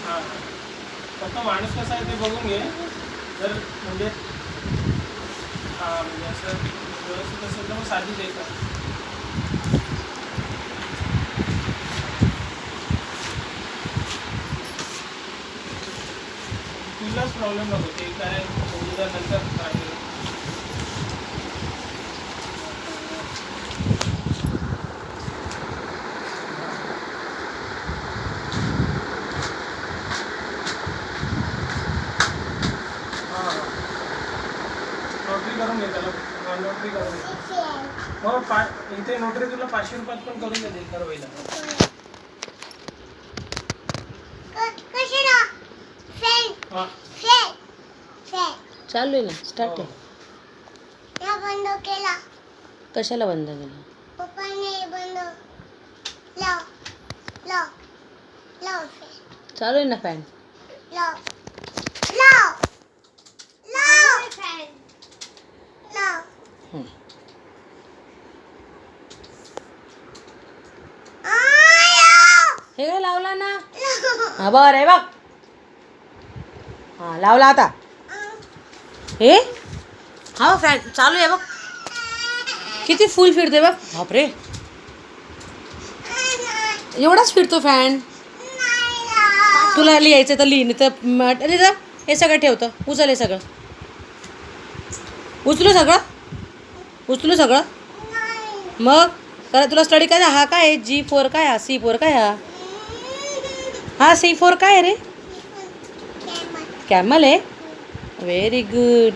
हां फक्त माणूस कसा आहे ते बघून घे. जर म्हणजे म्हणजे असं व्यवस्थित असेल तर मग साधी देतात. तुलाच प्रॉब्लेम नको ते काय उद्या नंतर राहील. नोटरी करून घे त्याला. नोटरी करून घे. मग इथे नोटरी तुला 500 रुपयात पण करून देते ठरवायला. हां चालू आहे ना, स्टार्ट आहे. बंद केला कशाला बंद केलं? पप्पाने बंद लाव लाव लाव चालू आहे ना फॅन. लाव लाव लाव फॅन लाव. हे काय लावला ना? हा बरं आहे बघ. हा लावला आता. हे हा फॅन चालू आहे बघ. किती फुल फिरतोय बघ. बापरे एवढाच फिरतो फॅन. तुला लिहायचं तर लिहि, नाही तर हे सगळं ठेवतं. उचल हे सगळं. उचलू सगळं. मग तर तुला स्टडी काय? हा काय आहे? G4 काय? हा C4 काय? हा C4 काय रे? कॅमल आहे. Very good.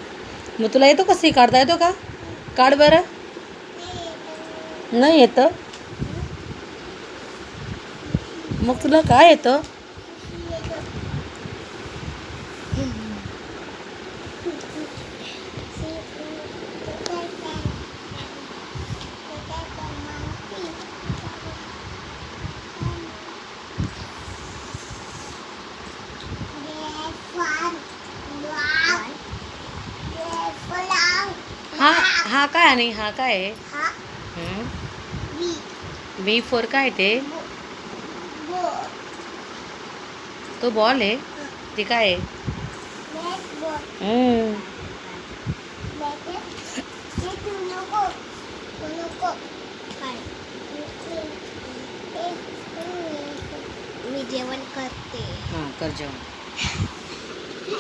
मग तुला येतो का सी काढता येतो का? काढ बरं. नाही येतं. मग तुला काय येतं? हा काय आणि हा काय आहे? B4 काय ते? तो बॉल आहे. ते काय आहे? मी जेवण करते. हां कर जेवण.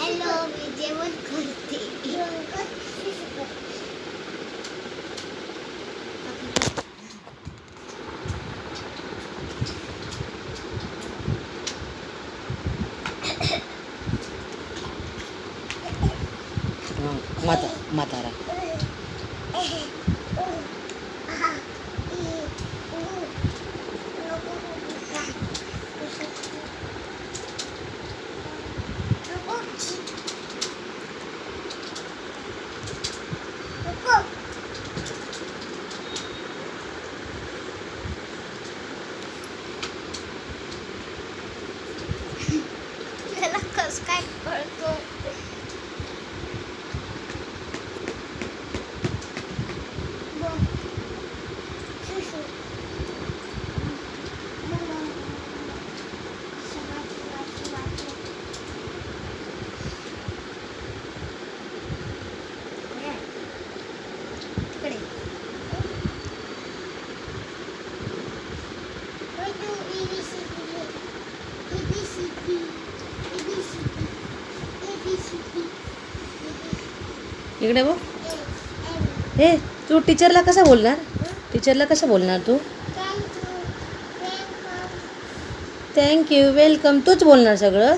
हॅलो मी जेवण करते. म्हातारा. त्याला कस काय कळतो? इकडे बघ. ए तू टीचरला कसं बोलणार? टीचरला कसं बोलणार तू? थँक्यू वेलकम तूच बोलणार सगळं.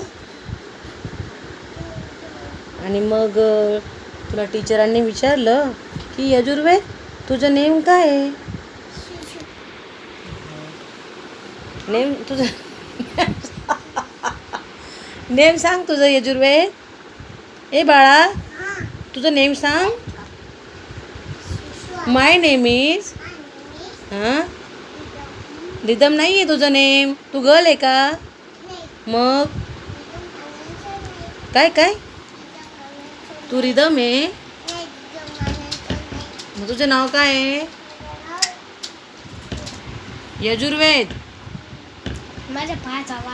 आणि मग तुला टीचरांनी विचारलं की यजुर्वेद तुझं नेम काय आहे? नेम तुझं नेम सांग तुझं यजुर्वेद. ए बाळा तुझं नेम सांग. माय नेम इज रिदम नाही आहे तुझं नेम. तू गर्ल आहे का? मग काय काय तू रिदम आहे. मग तुझं नाव काय आहे? यजुर्वेद. माझ्या पायाचा